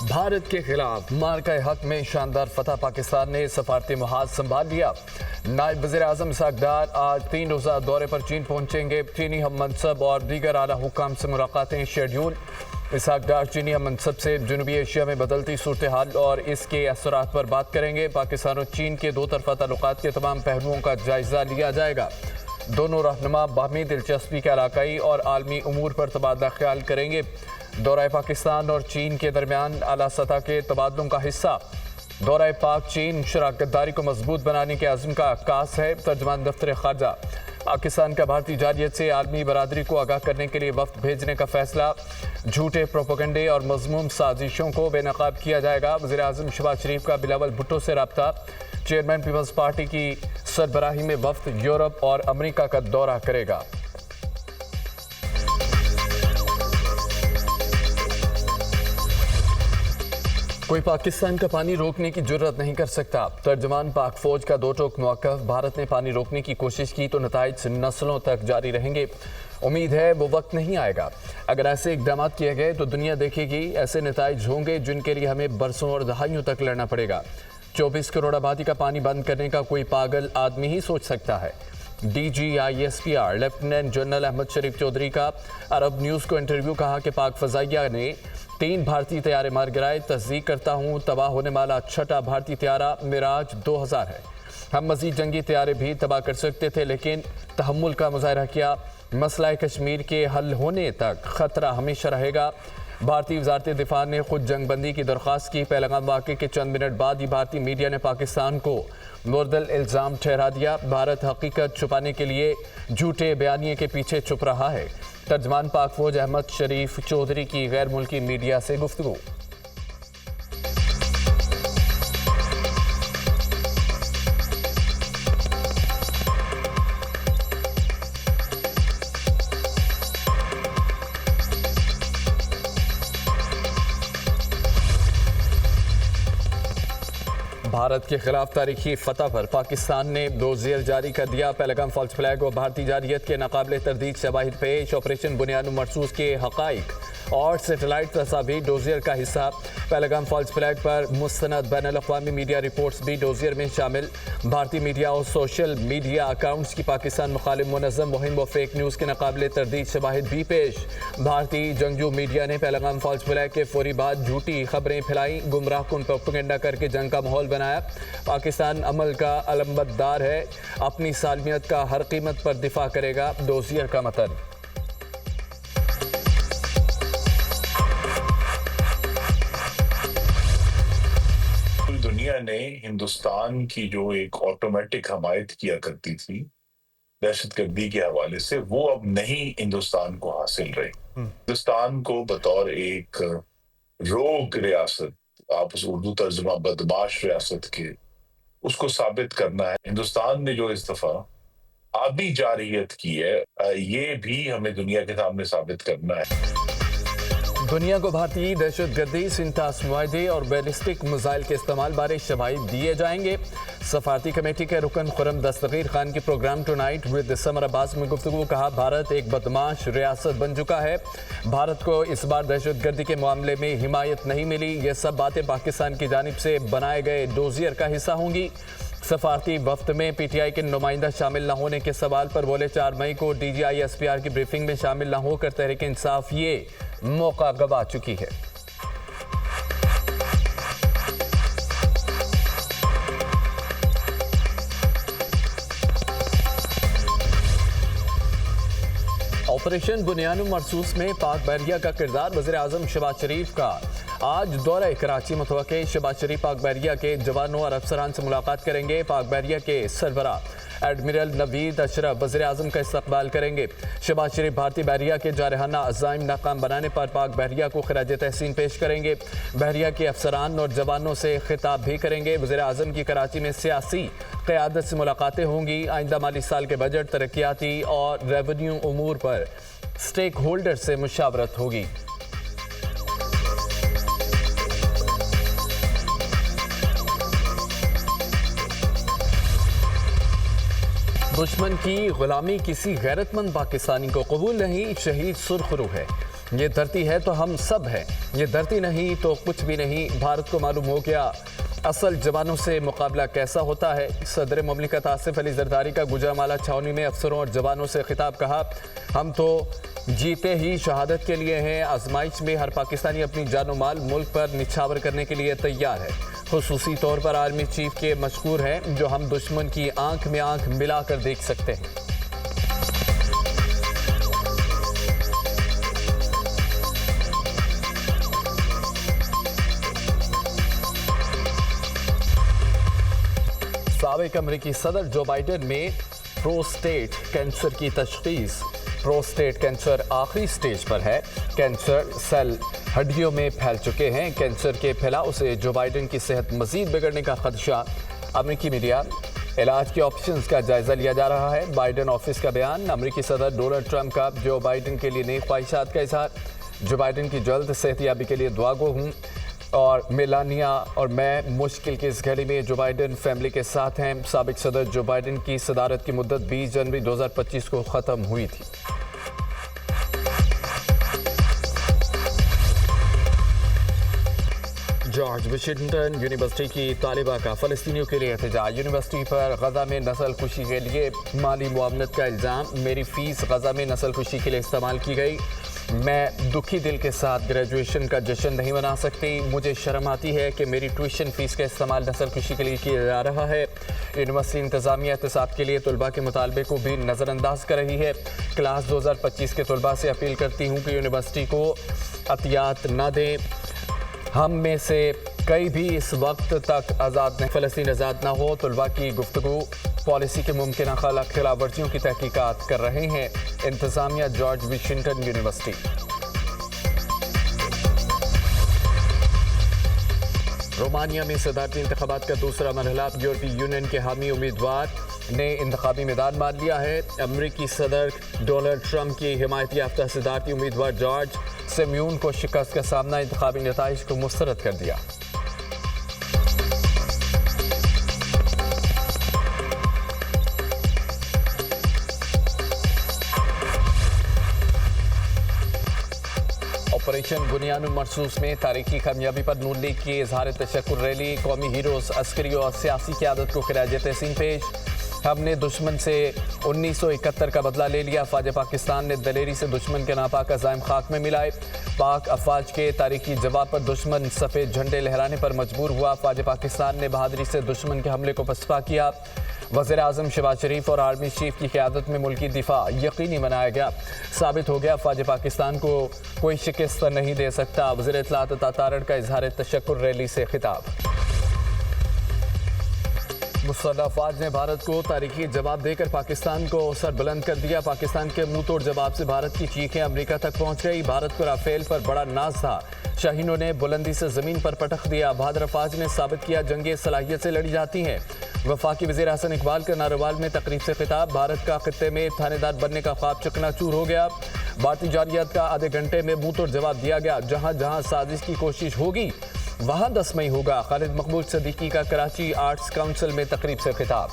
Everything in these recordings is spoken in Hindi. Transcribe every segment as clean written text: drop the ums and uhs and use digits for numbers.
भारत के खिलाफ मार्का हक में शानदार फतह, पाकिस्तान ने सफारती मुहाज संभाल लिया। नायब वज़ीर-ए-आज़म इसहाक डार आज 3 रोज़ा दौरे पर चीन पहुंचेंगे। चीनी हम मनसब और दीगर आला हुक्काम से मुलाकातें शेड्यूल। इसहाक डार चीनी हम मनसब से जनूबी एशिया में बदलती सूरत हाल और इसके असरात पर बात करेंगे। पाकिस्तान और चीन के दो तरफा ताल्लुकात के तमाम पहलुओं का जायजा लिया जाएगा। दोनों रहनुमा बाहमी दिलचस्पी के इलाकाई और आलमी उमूर पर तबादला ख्याल करेंगे। दौरा पाकिस्तान और चीन के दरमियान आला सतह के तबादलों का हिस्सा। दौरा पाक चीन शराकतदारी को मजबूत बनाने के अज़्म का आगाज़ है। तर्जुमान दफ्तर खारजा। पाकिस्तान का भारतीय जारियत से आलमी बरादरी को आगाह करने के लिए वफ्द भेजने का फैसला। झूठे प्रोपेगेंडे और मजमूम साजिशों को बेनकाब किया जाएगा। वज़ीर-ए-आज़म शहबाज शरीफ का बिलावल भुट्टो से रब्ता। चेयरमैन पीपल्स पार्टी की सरबराही में वफ्द यूरोप और अमेरिका का दौरा करेगा। कोई पाकिस्तान का पानी रोकने की जुर्रत नहीं कर सकता। तर्जमान पाक फौज का दो टोक मौक़िफ़। भारत ने पानी रोकने की कोशिश की तो नताइज नस्लों तक जारी रहेंगे। उम्मीद है वो वक्त नहीं आएगा। अगर ऐसे इक़दाम किए गए तो दुनिया देखेगी। ऐसे नताइज होंगे जिनके लिए हमें बरसों और दहाइयों तक लड़ना पड़ेगा। 24 करोड़ आबादी का पानी बंद करने का कोई पागल आदमी ही सोच सकता है। DGISPR लेफ्टिनेंट जनरल अहमद शरीफ चौधरी का अरब न्यूज़ को इंटरव्यू। कहा कि पाक फ़ज़ाइया ने 3 भारतीय तैयारे मार गिराए। तस्दीक करता हूँ तबाह होने वाला छठा भारतीय तैयारा मिराज 2000 है। हम मज़ीद जंगी तैयारे भी तबाह कर सकते थे लेकिन तहम्मुल का मुज़ाहरा किया। मसला कश्मीर के हल होने तक ख़तरा हमेशा रहेगा। भारतीय वज़ारत दिफा ने खुद जंगबंदी की दरख्वास्त की। पहलगाम वाक़े के चंद मिनट बाद ही भारतीय मीडिया ने पाकिस्तान को मुर्दल इल्ज़ाम ठहरा दिया। भारत हकीकत छुपाने के लिए झूठे बयानिए के पीछे छुप रहा है। तर्जमान पाक फौज अहमद शरीफ चौधरी की गैर मुल्की मीडिया से गुफ्तगू। भारत के खिलाफ तारीखी फतह पर पाकिस्तान ने डोजियर जारी कर दिया। पहलगाम फॉल्स फ्लैग और भारतीय जारियत के नाकाबिले तरदीद शवाहिद पेश। ऑपरेशन बुनियाद मरसूस के हक़ाइक़ और सेटेलाइट तस्वीर डोजियर का हिस्सा। पहलगाम फॉल्स फ्लैग पर मुस्तनद बैनुल-अक़वामी मीडिया रिपोर्ट्स भी डोजियर में शामिल। भारतीय मीडिया और सोशल मीडिया अकाउंट्स की पाकिस्तान मुखालिफ मुनज़्ज़म मुहिम व फेक न्यूज़ के नाकाबिले तरदीद शवाहिद भी पेश। भारतीय जंगजू मीडिया ने पहलगाम फॉल्स फ्लैग के फौरी बाद झूठी खबरें फैलाई। गुमराह कुन प्रोपेगेंडा करके जंग का माहौल बनाया। पाकिस्तान अमल का अलमबरदार है। अपनी सालमियत का हर कीमत पर दिफा करेगा। डोजियर का मतन। दुनिया ने हिंदुस्तान की जो एक ऑटोमेटिक हमायत किया करती थी दहशतगर्दी के हवाले से, वो अब नहीं हिंदुस्तान को हासिल रही। हिंदुस्तान को बतौर एक रोग रियासत, आप उस उर्दू तर्जुमा बदमाश रियासत के, उसको साबित करना है। हिंदुस्तान ने जो इस दफा आबी जारियत की है, ये भी हमें दुनिया के सामने साबित करना है। दुनिया को भारतीय दहशतगर्दी, सिंथास मुआहदे और बैलिस्टिक मिसाइल के इस्तेमाल बारे शवाहिद दिए जाएंगे। सफारती कमेटी के रुकन खुरम दस्तगीर खान की programme tonight with Samar Abbas में गुफ्तगू। कहा भारत एक बदमाश रियासत बन चुका है। भारत को इस बार दहशतगर्दी के मामले में हिमायत नहीं मिली। ये सब बातें पाकिस्तान की जानिब से बनाए गए डोजियर का हिस्सा होंगी। सफारती वफ्त में PTI के नुमाइंदा शामिल न होने के सवाल पर बोले 4 मई को DGISPR की ब्रीफिंग में शामिल न होकर तहरीक इंसाफ ये मौका गवा चुकी है। ऑपरेशन बुनियाद मरसूस में पाक बहरिया का किरदार। वज़ीर-ए-आज़म शहबाज शरीफ का आज दौरा कराची मुतवक्के। शहबाज शरीफ पाक बहरिया के जवानों और अफसरान से मुलाकात करेंगे। पाक बहरिया के सरबराह एडमिरल नवीद अशरफ वज़ीर-ए-आज़म का इस्तकबाल करेंगे। शहबाज शरीफ भारतीय बहरिया के जारहाना अज़ाइम नाकाम बनाने पर पाक बहरिया को खिराज तहसीन पेश करेंगे। बहरिया के अफसरान और जवानों से खिताब भी करेंगे। वज़ीर-ए-आज़म की कराची में सियासी क़यादत से मुलाकातें होंगी। आइंदा माली साल के बजट, तरक्याती और रेवेन्यू उमूर पर स्टेक होल्डर से मुशावरत होगी। दुश्मन की गुलामी किसी गैरतमंद पाकिस्तानी को कबूल नहीं, शहीद सुरखरू है। ये धरती है तो हम सब हैं, ये धरती नहीं तो कुछ भी नहीं। भारत को मालूम हो गया असल जवानों से मुकाबला कैसा होता है। सदर मुमलिकत आसिफ अली जरदारी का गुजरामाला छावनी में अफसरों और जवानों से खिताब। कहा, हम तो जीते ही शहादत के लिए हैं। आजमाइश में हर पाकिस्तानी अपनी जानो माल मुल्क पर निछावर करने के लिए तैयार है। खुसूसी तौर पर आर्मी चीफ के मशकूर हैं, जो हम दुश्मन की आंख में आंख मिलाकर देख सकते हैं। साबिक अमेरिकी सदर जो बाइडेन में प्रोस्टेट कैंसर की तशखीस। प्रोस्टेट कैंसर आखिरी स्टेज पर है। कैंसर सेल हड्डियों में फैल चुके हैं। कैंसर के फैलाव से जो बाइडेन की सेहत मजीद बिगड़ने का खदशा। अमेरिकी मीडिया इलाज के ऑप्शंस का जायजा लिया जा रहा है। बाइडेन ऑफिस का बयान। अमेरिकी सदर डोनाल्ड ट्रंप का जो बाइडेन के लिए नेक ख्वाहिशात का इजहार। जो बाइडेन की जल्द सेहतयाबी के लिए दुआगो हूँ और मेलानिया और मैं मुश्किल की इस घड़ी में जो बाइडेन फैमिली के साथ हैं। साबिक सदर जो बाइडेन की सदारत की मुद्दत 20 जनवरी 2025 को ख़त्म हुई थी। जॉर्ज वाशिंगटन यूनिवर्सिटी की तालिबा का फ़लस्तीनियों के लिए एहतजाज। यूनिवर्सिटी पर गजा में नस्ल खुशी के लिए माली मुआवनत का इल्ज़ाम। मेरी फ़ीस गजा में नस्ल खुशी के लिए इस्तेमाल की गई। मैं दुखी दिल के साथ ग्रेजुएशन का जश्न नहीं मना सकती। मुझे शर्म आती है कि मेरी ट्यूशन फ़ीस का इस्तेमाल नस्ल खुशी के लिए किया जा रहा है। यूनिवर्सिटी इंतज़ामिया एहतसाब के लिए तलबा के मुतालबे को भी नज़रअंदाज कर रही है। क्लास 2025 के तलबा से अपील करती हूँ कि यूनिवर्सिटी को अतियात न दें। हम में से कई भी इस वक्त तक आज़ाद नहीं, फ़लस्तीन आज़ाद ना हो। तलबा की गुफ्तगू पॉलिसी के मुमकिन खिलाफ वर्जियों की तहकीकात कर रहे हैं। इंतज़ामिया जॉर्ज वाशिंगटन यूनिवर्सिटी। रोमानिया में सदारती इंतखाबात का दूसरा मरहला। यूरोपीय यूनियन के हामी उम्मीदवार ने इंतखाबी मैदान मान लिया है। अमरीकी सदर डोनाल्ड ट्रंप की हिमायत याफ्ता सदारती उम्मीदवार जॉर्ज सिम्यून को शिकस्त का सामना। इंतखाबी नताइज को मुस्तरद कर दिया। ऑपरेशन बुनियानुल मरसूस में तारीखी कामयाबी पर नून लीग की इजहार तशक्कुर रैली। कौमी हीरोज, अस्करी और सियासी क़यादत को खिराज तहसीन पेश। हमने दुश्मन से 1971 का बदला ले लिया। फ़ौज पाकिस्तान ने दलेरी से दुश्मन के नापाक अज़ाइम खाक में मिलाए। पाक अफवाज के तारीखी जवाब पर दुश्मन सफ़ेद झंडे लहराने पर मजबूर हुआ। फ़ौज पाकिस्तान ने बहादुरी से दुश्मन के हमले को पसपा किया। वज़ीर आज़म शहबाज शरीफ और आर्मी चीफ की क़यादत में मुल्की दिफा यकीनी बनाया गया। साबित हो गया फ़ौज पाकिस्तान को कोई शिकस्त नहीं दे सकता। वज़ीर इत्तलात अता तारड़ का इजहार तशक्कुर रैली से खिताब। मुसल्लह अफवाज ने भारत को तारीखी जवाब देकर पाकिस्तान को सर बुलंद कर दिया। पाकिस्तान के मुंह तोड़ जवाब से भारत की चीखें अमेरिका तक पहुंच गई। भारत को राफेल पर बड़ा नाज था। शाहीनों ने बुलंदी से जमीन पर पटक दिया। बहादुर अफवाज ने साबित किया जंगे सलाहियत से लड़ी जाती हैं। वफाकी वज़ीर हसन इकबाल का नारोवाल में तकरीब से खिताब। भारत का खित्ते में थानेदार बनने का ख्वाब चकनाचूर हो गया। भारतीय जारियत का आधे घंटे में मुंह तोड़ जवाब दिया गया। जहां जहां साजिश की कोशिश होगी वहां 10 मई होगा। खालिद मकबूल सदीकी का कराची आर्ट्स काउंसिल में तकरीब से खिताब।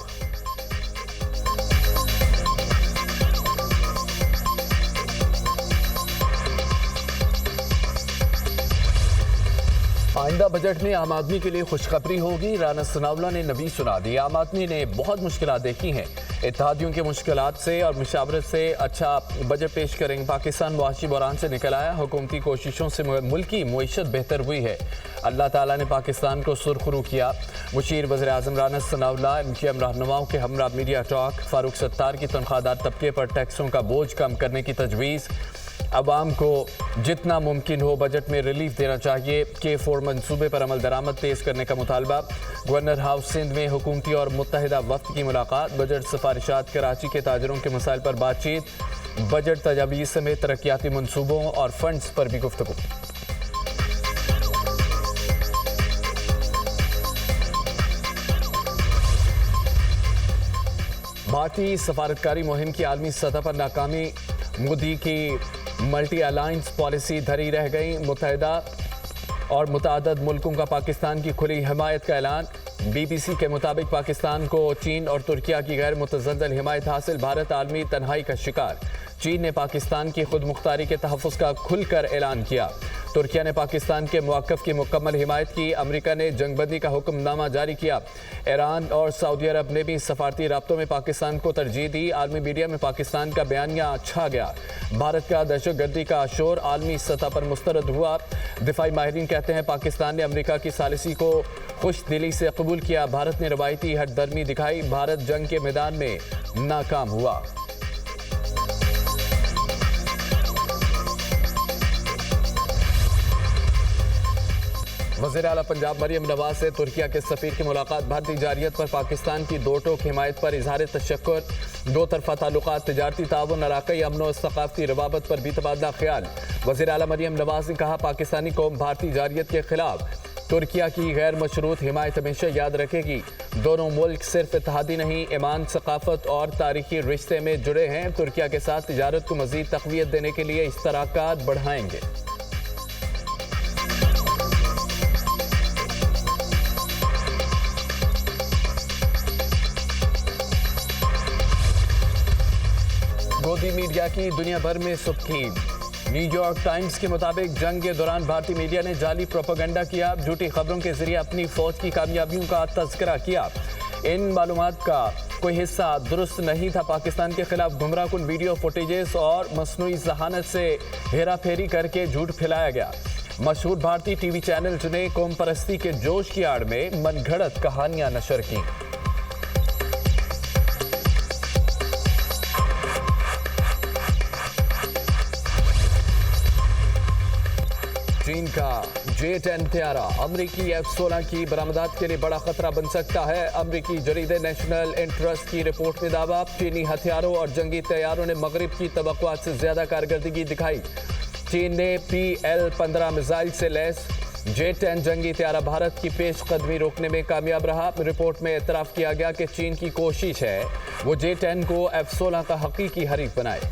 आइंदा बजट में आम आदमी के लिए खुशखबरी होगी। राना सनाउल्लाह ने नबी सुना दी। आम आदमी ने बहुत मुश्किलात देखी हैं। इत्तेहादियों की मुश्किलात से और मुशावरत से अच्छा बजट पेश करेंगे। पाकिस्तान मुआशी बहरान से निकल आया। हुकूमती कोशिशों से मुल्की मुईशत बेहतर हुई है। अल्लाह ताला ने पाकिस्तान को सुरखरू किया। मुशीर वज़ीर आज़म राना सनाउल्लाह एमक्यूएम रहनुमाओं के हमरा मीडिया टॉक। फारूक सत्तार की तनख्वाहदार तबके पर टैक्सों का बोझ कम करने की तजवीज़। अवाम को जितना मुमकिन हो बजट में रिलीफ देना चाहिए। K4 मनसूबे पर अमल दरामद तेज़ करने का मुतालबा। गवर्नर हाउस सिंध में हुकूमती और मुत्तहिदा वफ्द की मुलाकात। बजट सिफारिशात। कराची के ताजरों के मसाइल पर बातचीत। बजट तजावीज़ समेत तरक्याती मनसूबों और फंड्स पर भी गुफ्तगू। भारतीय सफारतकारी मुहिम की आलमी सतह पर नाकामी। मोदी की मल्टी अलायंस पॉलिसी धरी रह गई। मुत्तहिदा और मुतादद मुल्कों का पाकिस्तान की खुली हिमायत का ऐलान। BBC के मुताबिक पाकिस्तान को चीन और तुर्किया की गैर मुतज़ल्ज़ल हिमायत हासिल। भारत आलमी तन्हाई का शिकार। चीन ने पाकिस्तान की खुद मुख्तारी के तहफ़्फ़ुज़ का खुलकर ऐलान किया। तुर्किया ने पाकिस्तान के मौक़िफ़ की मुकम्मल हिमायत की। अमेरिका ने जंगबंदी का हुक्मनामा जारी किया। ईरान और सऊदी अरब ने भी सफारती राब्तों में पाकिस्तान को तरजीह दी। आलमी मीडिया में पाकिस्तान का बयानिया छा गया। भारत का दहशतगर्दी का शोर आलमी सतह पर मुस्तरद हुआ। दिफाई माहिरीन कहते हैं पाकिस्तान ने अमेरिका की सालिसी को खुश दिली से कबूल किया। भारत ने रवायती हटदर्मी दिखाई। भारत जंग के मैदान में नाकाम हुआ। वज़ीर आला पंजाब मरियम नवाज से तुर्किया के सफीर की मुलाकात। भारतीय जारियत पर पाकिस्तान की दो टोक हिमायत पर इजहार तशक्कुर। दो तरफा ताल्लुकात, तिजारती ताउन, इलाक़ाई अमन और सकाफती रवाबत पर भी तबादला ख्याल। वज़ीर आला मरियम नवाज ने कहा पाकिस्तानी कौम भारतीय जारियत के खिलाफ तुर्किया की गैर मशरूत हिमायत हमेशा याद रखेगी। दोनों मुल्क सिर्फ इत्तेहादी नहीं, ईमान, सकाफत और तारीखी रिश्ते में जुड़े हैं। तुर्किया के साथ तिजारत को मज़ीद तक़वियत देने के लिए इश्तराकात बढ़ाएंगे। गोदी मीडिया की दुनिया भर में सुर्खी। न्यूयॉर्क टाइम्स के मुताबिक जंग के दौरान भारतीय मीडिया ने जाली प्रोपेगेंडा किया। झूठी खबरों के जरिए अपनी फौज की कामयाबियों का तज़किरा किया। इन मालूमात का कोई हिस्सा दुरुस्त नहीं था। पाकिस्तान के खिलाफ गुमराहकुन वीडियो फुटेजेस और मसनूई जहानत से हेरा फेरी करके झूठ फैलाया गया। मशहूर भारतीय टीवी चैनल ने कौम परस्ती के जोश की आड़ में मनगढ़ंत कहानियां नशर की। चीन का J-10 तैयारा अमरीकी F-16 की बरामदात के लिए बड़ा खतरा बन सकता है। अमरीकी जरीदे नेशनल इंटरेस्ट की रिपोर्ट में दावा, चीनी हथियारों और जंगी तैयारों ने मगरिब की तवक्कुआत से ज्यादा कारकर्दगी दिखाई। चीन ने PL-15 मिसाइल से लैस J-10 जंगी तैयारा भारत की पेशकदमी रोकने में कामयाब रहा। रिपोर्ट में एतराफ़ किया गया कि चीन की कोशिश है वो J-10 को F-16 का हकीकी हरीफ बनाए।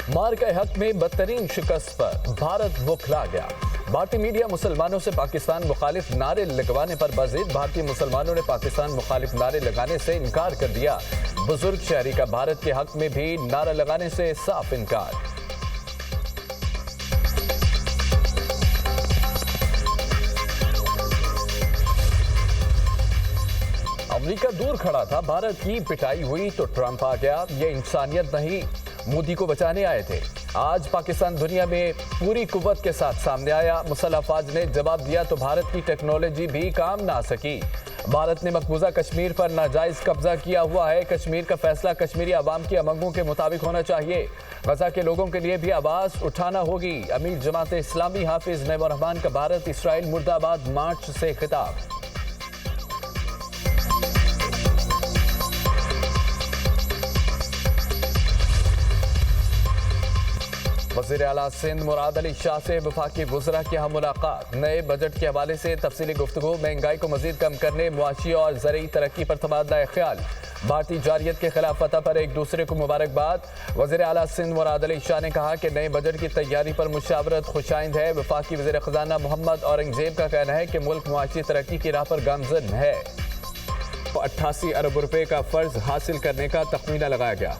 मार के हक में बदतरीन शिकस्त पर भारत बुखला गया। भारतीय मीडिया मुसलमानों से पाकिस्तान मुखालिफ नारे लगवाने पर बज़िद। भारतीय मुसलमानों ने पाकिस्तान मुखालिफ नारे लगाने से इनकार कर दिया। बुजुर्ग शहरी का भारत के हक में भी नारा लगाने से साफ इनकार। अमेरिका दूर खड़ा था, भारत की पिटाई हुई तो ट्रंप आ गया। ये इंसानियत नहीं, मोदी को बचाने आए थे। आज पाकिस्तान दुनिया में पूरी कुव्वत के साथ सामने आया। मुसल्लह अफवाज ने जवाब दिया तो भारत की टेक्नोलॉजी भी काम ना सकी। भारत ने मकबूजा कश्मीर पर नाजायज कब्जा किया हुआ है। कश्मीर का फैसला कश्मीरी अवाम की अमंगों के मुताबिक होना चाहिए। गजा के लोगों के लिए भी आवाज उठाना होगी। अमीर जमात इस्लामी हाफिज नईमुर रहमान का भारत इसराइल मुर्दाबाद मार्च से खिताब। वज़ीर आला सिंध मुराद अली शाह से वफाकी वज़रा की यहाँ मुलाकात। नए बजट के हवाले से तफसीली गुफ्तगू। महंगाई को मजीद कम करने, मुआशी और ज़रूरी तरक्की पर तबादला ख्याल। भारतीय जारियत के खिलाफ फतह पर एक दूसरे को मुबारकबाद। वज़ीर आला सिंध मुराद अली शाह ने कहा कि नए बजट की तैयारी पर मुशावरत खुशाइंद है। वफाकी वज़ीर ख़जाना मोहम्मद औरंगज़ेब का कहना है कि मुल्क मुआशी तरक्की की राह पर गामज़न है। 88 अरब रुपए का फ़र्ज हासिल करने का तखमीना लगाया गया।